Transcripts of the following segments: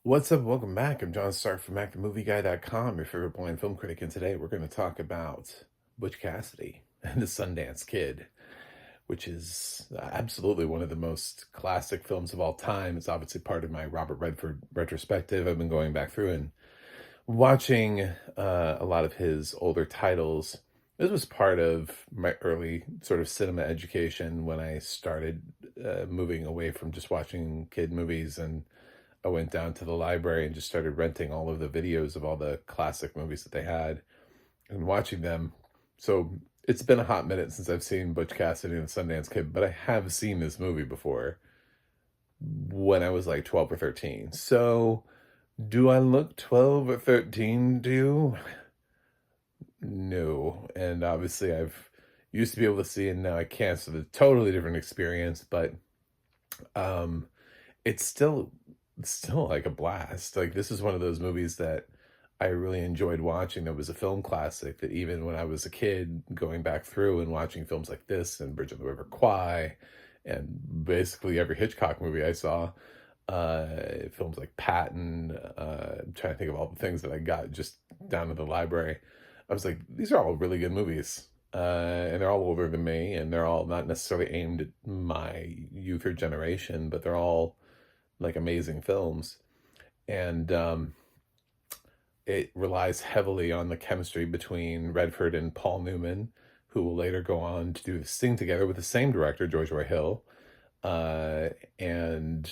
What's up? Welcome back. I'm John Stark from ActorMovieGuy.com, your favorite blind film critic, and today we're going to talk about Butch Cassidy and the Sundance Kid, which is absolutely one of the most classic films of all time. It's obviously part of my Robert Redford retrospective. I've been going back through and watching a lot of his older titles. This was part of my early sort of cinema education when I started moving away from just watching kid movies, and I went down to the library and just started renting all of the videos of all the classic movies that they had and watching them. So it's been a hot minute since I've seen Butch Cassidy and the Sundance Kid, but I have seen this movie before when I was like 12 or 13. So do I look 12 or 13 to you? No. And obviously I've used to be able to see and now I can't, so it's a totally different experience, but um it's still like a blast. Like, this is one of those movies that I really enjoyed watching. That was a film classic that even when I was a kid, going back through and watching films like this and Bridge on the River Kwai and basically every Hitchcock movie I saw, films like Patton, I'm trying to think of all the things that I got just down in the library. I was like, these are all really good movies. And they're all older than me, and they're all not necessarily aimed at my youth or generation, but they're all like amazing films. And it relies heavily on the chemistry between Redford and Paul Newman, who will later go on to do this thing together with the same director, George Roy Hill. And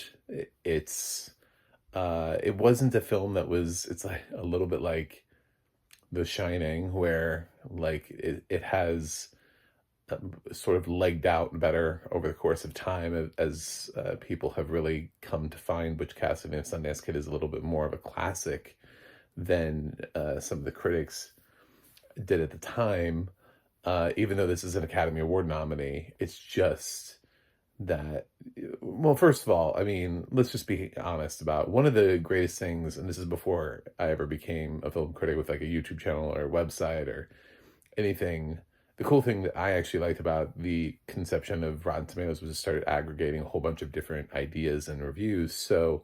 it wasn't a film that was, it's like a little bit like The Shining, where like it has sort of legged out better over the course of time as people have really come to find Butch Cassidy and Sundance Kid is a little bit more of a classic than some of the critics did at the time. Even though this is an Academy Award nominee, it's just that, well, first of all, I mean, let's just be honest about one of the greatest things, and this is before I ever became a film critic with like a YouTube channel or a website or anything. The cool thing that I actually liked about the conception of Rotten Tomatoes was it started aggregating a whole bunch of different ideas and reviews. So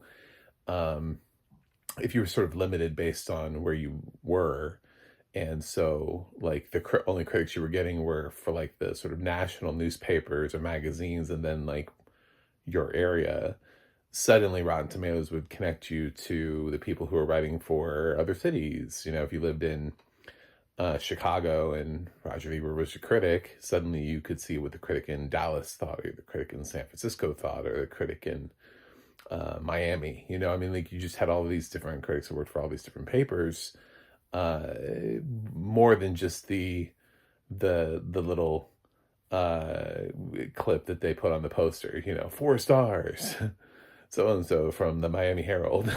um, if you were sort of limited based on where you were, and so like the only critics you were getting were for like the sort of national newspapers or magazines, and then like your area, suddenly Rotten Tomatoes would connect you to the people who are writing for other cities. You know, if you lived in Chicago and Roger Ebert was your critic, suddenly you could see what the critic in Dallas thought, or the critic in San Francisco thought, or the critic in Miami. You know, I mean, like you just had all of these different critics who worked for all these different papers, uh, more than just the little clip that they put on the poster. You know, 4 stars, so and so from the Miami Herald.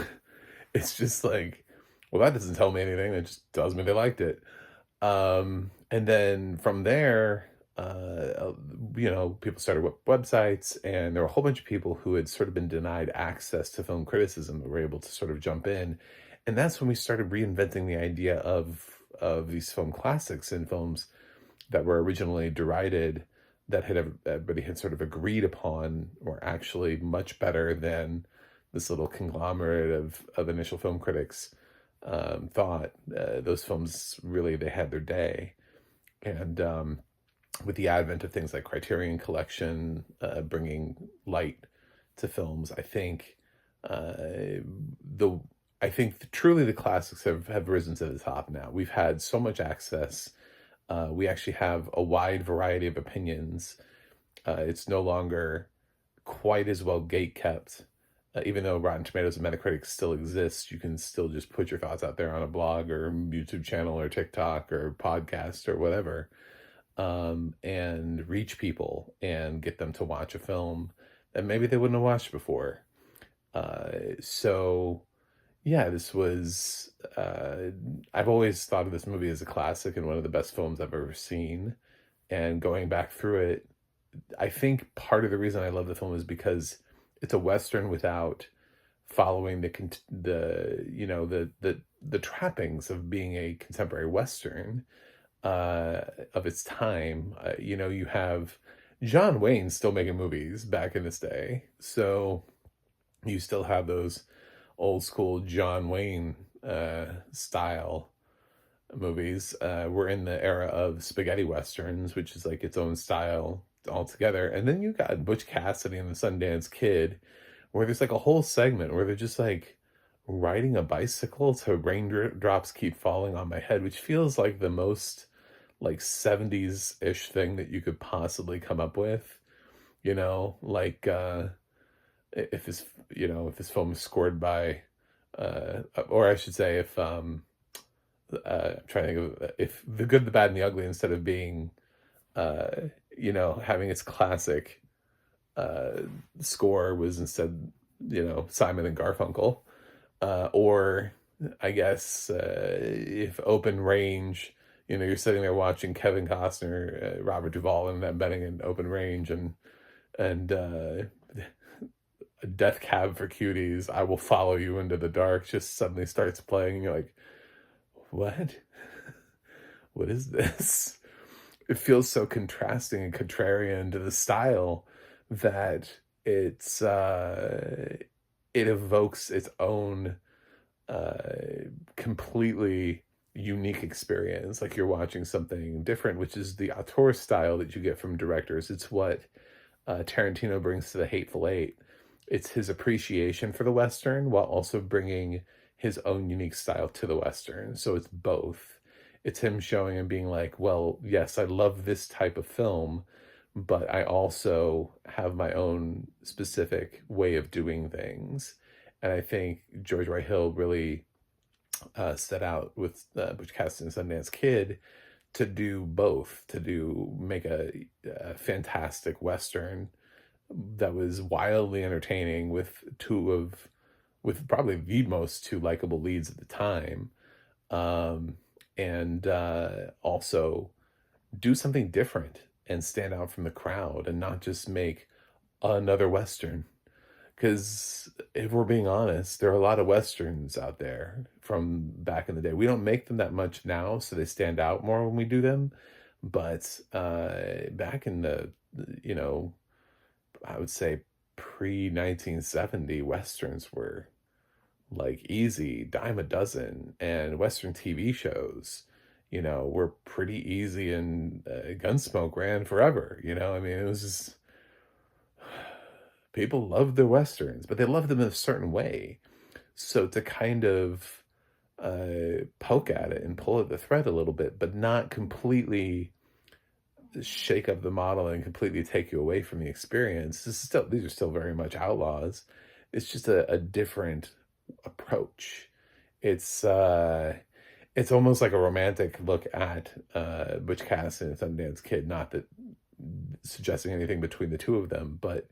It's just like, well, that doesn't tell me anything. It just tells me they liked it. And then from there, you know, people started websites, and there were a whole bunch of people who had sort of been denied access to film criticism that were able to sort of jump in. And that's when we started reinventing the idea of these film classics and films that were originally derided, that everybody had sort of agreed upon were actually much better than this little conglomerate of initial film critics thought. Those films really, they had their day. And with the advent of things like Criterion Collection bringing light to films, the truly the classics have risen to the top now. We've had so much access. We actually have a wide variety of opinions. It's no longer quite as well gate kept. Even though Rotten Tomatoes and Metacritic still exists, you can still just put your thoughts out there on a blog or YouTube channel or TikTok or podcast or whatever, and reach people and get them to watch a film that maybe they wouldn't have watched before. So yeah, this was, I've always thought of this movie as a classic and one of the best films I've ever seen. And going back through it, I think part of the reason I love the film is because it's a Western without following the trappings of being a contemporary Western of its time. You know, you have John Wayne still making movies back in this day, so you still have those old school John Wayne style movies. We're in the era of spaghetti westerns, which is like its own style altogether. And then you got Butch Cassidy and the Sundance Kid, where there's like a whole segment where they're just like riding a bicycle to raindrops keep falling on my head, which feels like the most like 70s-ish thing that you could possibly come up with. Like if this if this film is scored by or I should say if I'm trying to think of if The Good, the Bad, and the Ugly, instead of being uh having its classic uh score, was instead Simon and Garfunkel, or I guess if Open Range, you're sitting there watching Kevin Costner, Robert Duvall, and them betting in Open Range, and Death Cab for Cuties, I Will Follow You Into the Dark just suddenly starts playing, and you're like, what? What is this? It feels so contrasting and contrarian to the style that it evokes its own completely unique experience. Like you're watching something different, which is the auteur style that you get from directors. It's what Tarantino brings to The Hateful Eight. It's his appreciation for the Western while also bringing his own unique style to the Western. So it's both. It's him showing and being like, well, yes, I love this type of film, but I also have my own specific way of doing things. And I think George Roy Hill really set out with Butch Cassidy and Sundance Kid to do both, make a fantastic Western that was wildly entertaining with probably the most two likable leads at the time, and also do something different and stand out from the crowd and not just make another Western. Because if we're being honest, there are a lot of Westerns out there from back in the day. We don't make them that much now, so they stand out more when we do them. But back in the, I would say pre-1970, Westerns were like easy, dime a dozen, and Western TV shows, were pretty easy, and Gunsmoke ran forever. I mean, it was just, people loved their Westerns, but they loved them in a certain way. So to kind of poke at it and pull at the thread a little bit, but not completely shake up the model and completely take you away from the experience. These are still very much outlaws. It's just a different approach. It's almost like a romantic look at Butch Cassidy and Sundance Kid. Not that suggesting anything between the two of them, but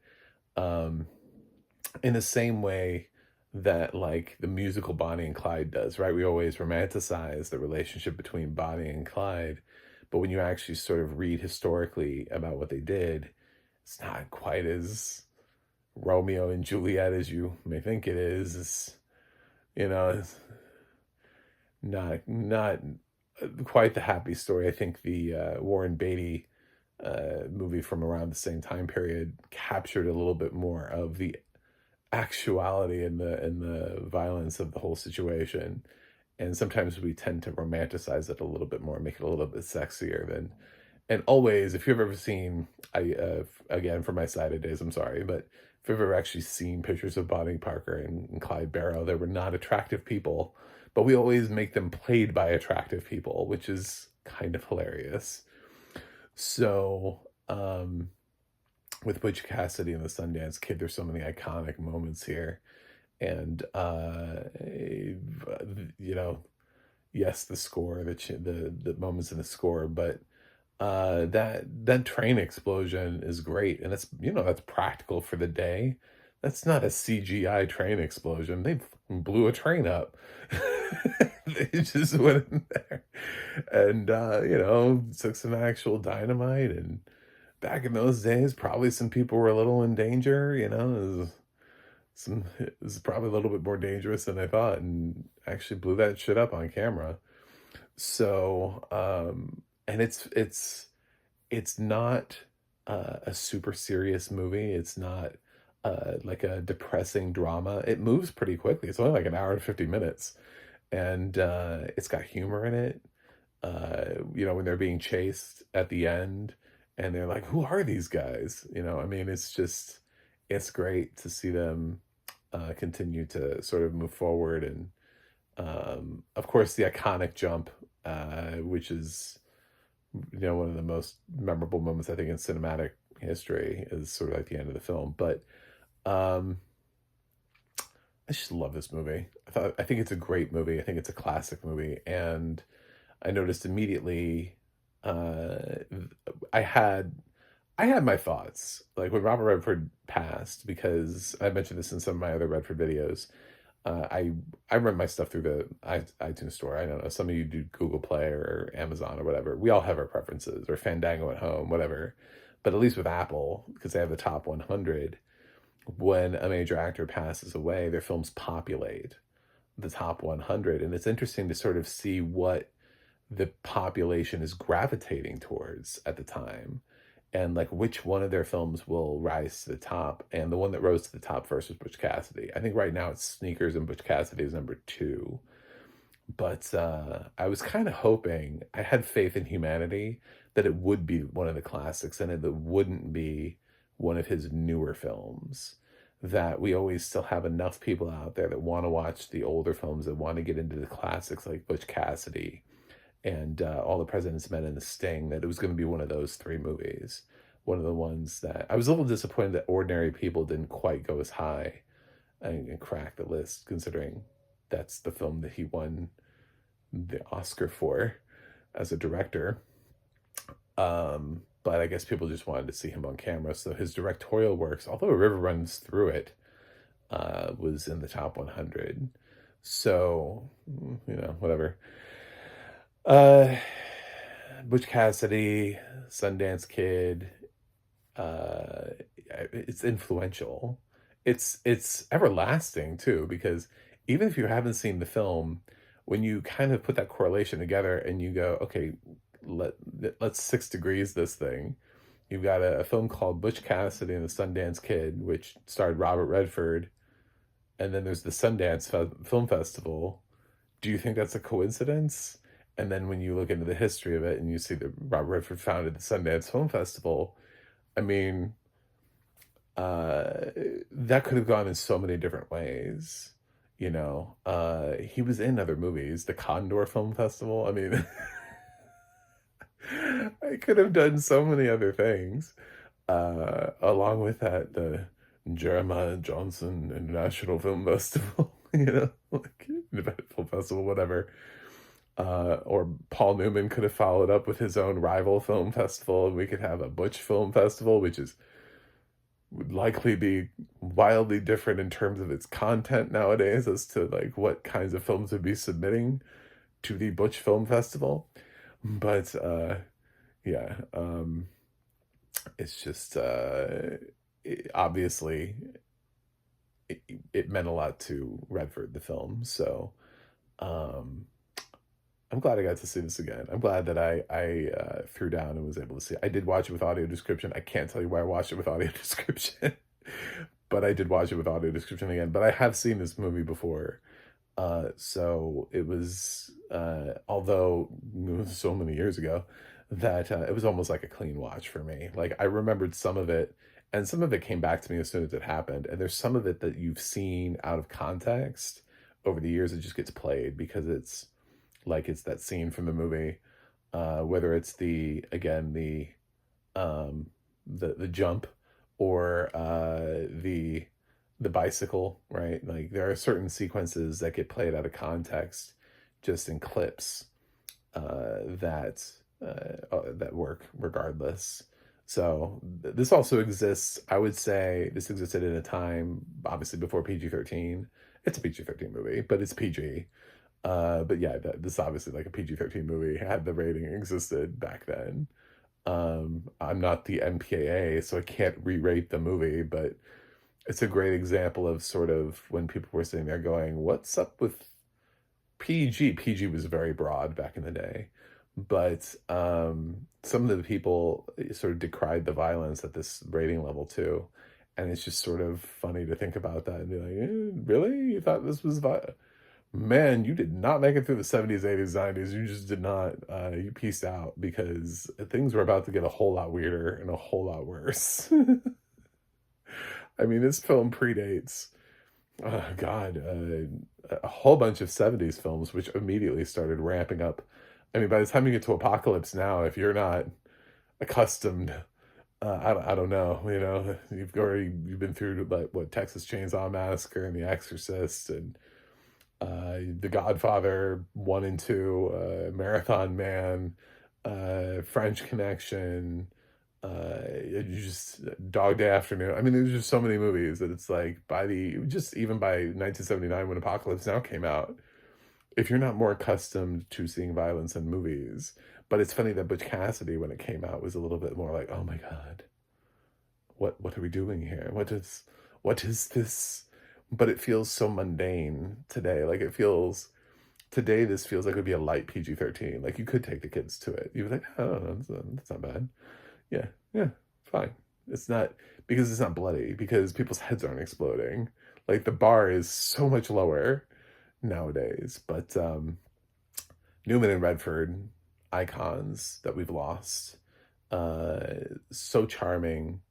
in the same way that like the musical Bonnie and Clyde does, right? We always romanticize the relationship between Bonnie and Clyde, but when you actually sort of read historically about what they did, it's not quite as Romeo and Juliet as you may think it is. It's not quite the happy story. I think the Warren Beatty movie from around the same time period captured a little bit more of the actuality and the violence of the whole situation. And sometimes we tend to romanticize it a little bit more, make it a little bit sexier than. And always, if you've ever seen, again, for my side of days, I'm sorry, but if you've ever actually seen pictures of Bonnie Parker and Clyde Barrow, they were not attractive people, but we always make them played by attractive people, which is kind of hilarious. So, with Butch Cassidy and the Sundance Kid, there's so many iconic moments here. And, yes, the score, the moments in the score, but that train explosion is great. And that's practical for the day. That's not a CGI train explosion. They blew a train up. They just went in there and, took some actual dynamite. And back in those days, probably some people were a little in danger, it was probably a little bit more dangerous than I thought, and actually blew that shit up on camera. So, and it's not a super serious movie. It's not like a depressing drama. It moves pretty quickly. It's only like an hour and 50 minutes, and it's got humor in it. When they're being chased at the end, and they're like, "Who are these guys?" I mean, it's great to see them continue to sort of move forward, and of course, the iconic jump, which is one of the most memorable moments I think in cinematic history, is sort of like the end of the film. But um, I just love this movie. I think it's a great movie. I think it's a classic movie, and I noticed immediately. Uh, I had I had my thoughts like when Robert Redford passed, because I mentioned this in some of my other Redford videos. I rent my stuff through the iTunes store. I don't know. Some of you do Google Play or Amazon or whatever. We all have our preferences, or Fandango at home, whatever. But at least with Apple, because they have the top 100, when a major actor passes away, their films populate the top 100, and it's interesting to sort of see what the population is gravitating towards at the time, and like which one of their films will rise to the top. And the one that rose to the top first was Butch Cassidy. I think right now it's Sneakers, and Butch Cassidy is number two. But I was kind of hoping, I had faith in humanity that it would be one of the classics, and it wouldn't be one of his newer films. That we always still have enough people out there that want to watch the older films, that want to get into the classics like Butch Cassidy and All the President's Men and The Sting, that it was going to be one of those three movies. One of the ones that I was a little disappointed that Ordinary People didn't quite go as high and crack the list, considering that's the film that he won the Oscar for as a director. But I guess people just wanted to see him on camera. So his directorial works, although A River Runs Through It, was in the top 100. So, whatever. Uh, Butch Cassidy, Sundance Kid, it's influential. It's everlasting too, because even if you haven't seen the film, when you kind of put that correlation together and you go, okay, let's 6 degrees this thing. You've got a film called Butch Cassidy and the Sundance Kid, which starred Robert Redford, and then there's the Sundance Film Festival. Do you think that's a coincidence? And then when you look into the history of it and you see that Robert Redford founded the Sundance Film Festival, I mean, that could have gone in so many different ways. He was in other movies, the Condor Film Festival. I mean, I could have done so many other things. Along with that, the Jeremiah Johnson International Film Festival, like Independent Film Festival, whatever. Or Paul Newman could have followed up with his own rival film festival, and we could have a Butch Film Festival, which would likely be wildly different in terms of its content nowadays as to like what kinds of films would be submitting to the Butch Film Festival. But yeah, it's just obviously it meant a lot to Redford, the film. So I'm glad I got to see this again. I'm glad that I threw down and was able to see it. I did watch it with audio description. I can't tell you why I watched it with audio description, but I did watch it with audio description again. But I have seen this movie before. So it was, although it was so many years ago, that it was almost like a clean watch for me. Like I remembered some of it, and some of it came back to me as soon as it happened. And there's some of it that you've seen out of context over the years. It just gets played because it's that scene from the movie, whether it's the jump, or the bicycle, right? Like there are certain sequences that get played out of context, just in clips, that work regardless. So this also exists. I would say this existed in a time, obviously before PG-13. It's a PG-13 movie, but it's PG. But yeah, this is obviously like a PG-13 movie, had the rating existed back then. I'm not the MPAA, so I can't re-rate the movie, but it's a great example of sort of when people were sitting there going, what's up with PG? PG was very broad back in the day, but some of the people sort of decried the violence at this rating level too. And it's just sort of funny to think about that and be like, really? You thought this was man, you did not make it through the 70s, 80s, 90s. You just did not. You pieced out because things were about to get a whole lot weirder and a whole lot worse. I mean, this film predates, oh God, a whole bunch of 70s films, which immediately started ramping up. I mean, by the time you get to Apocalypse Now, if you're not accustomed, I don't know, you've been through like what Texas Chainsaw Massacre and The Exorcist and The Godfather 1 and 2, Marathon Man, French Connection, just Dog Day Afternoon. I mean, there's just so many movies that it's like even by 1979 when Apocalypse Now came out, if you're not more accustomed to seeing violence in movies, but it's funny that Butch Cassidy, when it came out, was a little bit more like, oh my God, what are we doing here? What is this? But it feels so mundane today. Like today this feels like it would be a light PG-13. Like you could take the kids to it. You'd be like, oh, no, that's not bad. Yeah, yeah, fine. It's not, because it's not bloody, because people's heads aren't exploding. Like the bar is so much lower nowadays. But Newman and Redford, icons that we've lost. So charming.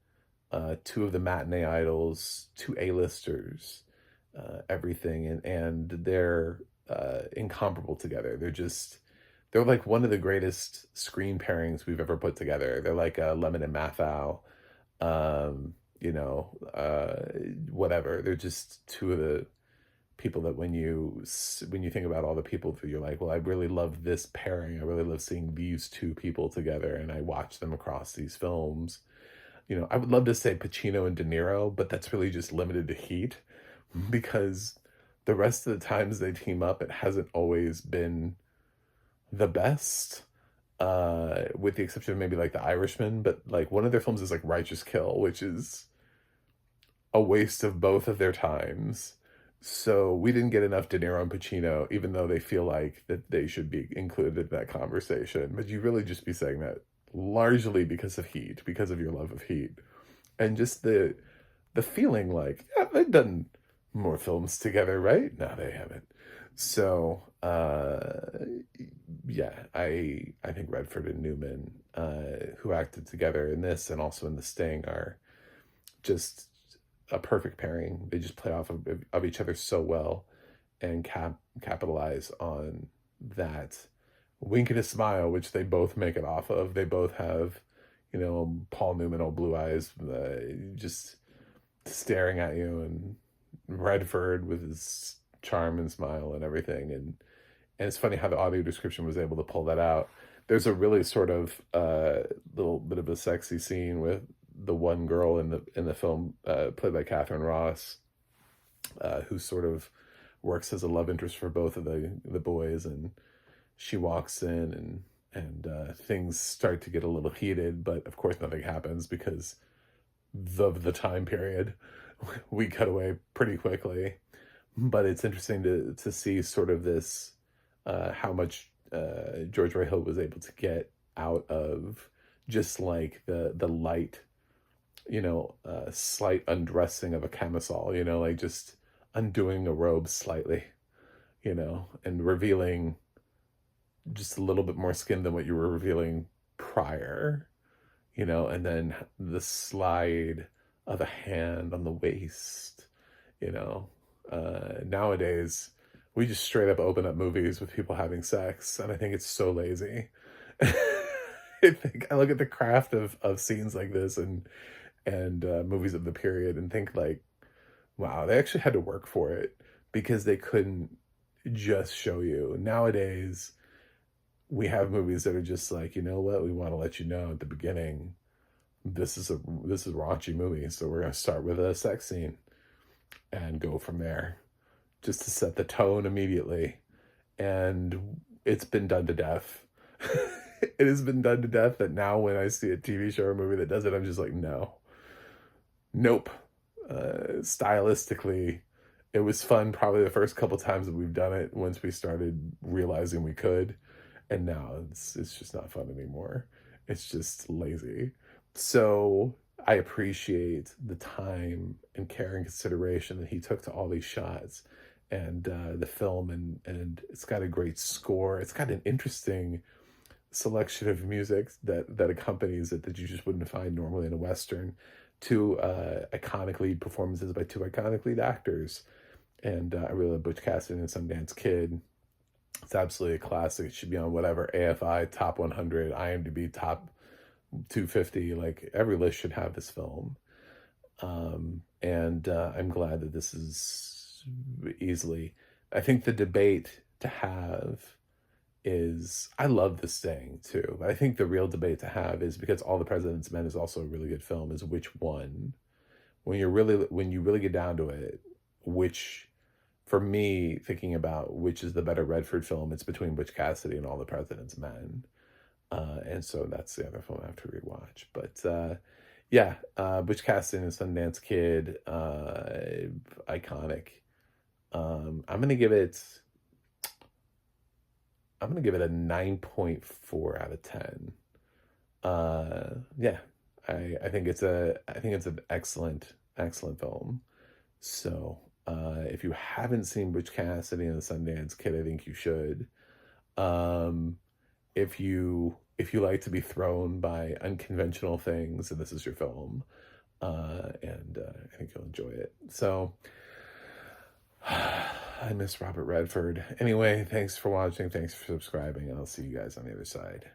Two of the matinee idols, two A-listers, everything, and they're incomparable together. They're like one of the greatest screen pairings we've ever put together. They're like Lemon and Mathau, whatever. They're just two of the people that when you think about all the people that you're like, well, I really love this pairing. I really love seeing these two people together, and I watch them across these films. I would love to say Pacino and De Niro, but that's really just limited to Heat, because the rest of the times they team up, it hasn't always been the best, with the exception of maybe like The Irishman. But like one of their films is like Righteous Kill, which is a waste of both of their times. So we didn't get enough De Niro and Pacino, even though they feel like that they should be included in that conversation. But you really just be saying that largely because of Heat, because of your love of Heat. And just the feeling like, yeah, they've done more films together, right? No, they haven't. So, yeah, I think Redford and Newman, who acted together in this and also in The Sting, are just a perfect pairing. They just play off of each other so well and capitalize on that wink and a smile, which they both make it off of. They both have, Paul Newman, old blue eyes, just staring at you, and Redford with his charm and smile and everything. And it's funny how the audio description was able to pull that out. There's a really sort of little bit of a sexy scene with the one girl in the film, played by Catherine Ross, who sort of works as a love interest for both of the boys, and she walks in and things start to get a little heated, but of course nothing happens because of the time period. We cut away pretty quickly. But it's interesting to see sort of this, how much George Roy Hill was able to get out of just like the light, slight undressing of a camisole, like just undoing a robe slightly, and revealing just a little bit more skin than what you were revealing prior, and then the slide of a hand on the waist, nowadays we just straight up open up movies with people having sex, and I think it's so lazy. I look at the craft of scenes like this and movies of the period and think like, wow, they actually had to work for it, because they couldn't just show you. Nowadays, we have movies that are just like, you know what, we want to let you know at the beginning, this is a raunchy movie, so we're going to start with a sex scene and go from there, just to set the tone immediately. And it's been done to death. It has been done to death that now when I see a TV show or a movie that does it, I'm just like, no. Nope. Stylistically, it was fun probably the first couple times that we've done it, once we started realizing we could. And now it's just not fun anymore. It's just lazy. So I appreciate the time and care and consideration that he took to all these shots and the film, and it's got a great score. It's got an interesting selection of music that accompanies it that you just wouldn't find normally in a Western. Two iconic lead performances by two iconic lead actors. And I really love Butch Cassidy and Sundance Kid. It's absolutely a classic. It should be on whatever AFI top 100, IMDb top 250. Like, every list should have this film. And I'm glad that this is easily. I think the debate to have is, I love this saying too, but I think the real debate to have is, because All the President's Men is also a really good film, is which one, when you really get down to it, which, for me, thinking about which is the better Redford film, it's between Butch Cassidy and All the President's Men. And so that's the other film I have to rewatch. But yeah, Butch Cassidy and Sundance Kid, iconic. I'm gonna give it a 9.4 out of 10. Yeah, I think it's an excellent film. So if you haven't seen Butch Cassidy and the Sundance Kid, I think you should. If you like to be thrown by unconventional things, and this is your film, and I think you'll enjoy it. So I miss Robert Redford. Anyway, thanks for watching. Thanks for subscribing. And I'll see you guys on the other side.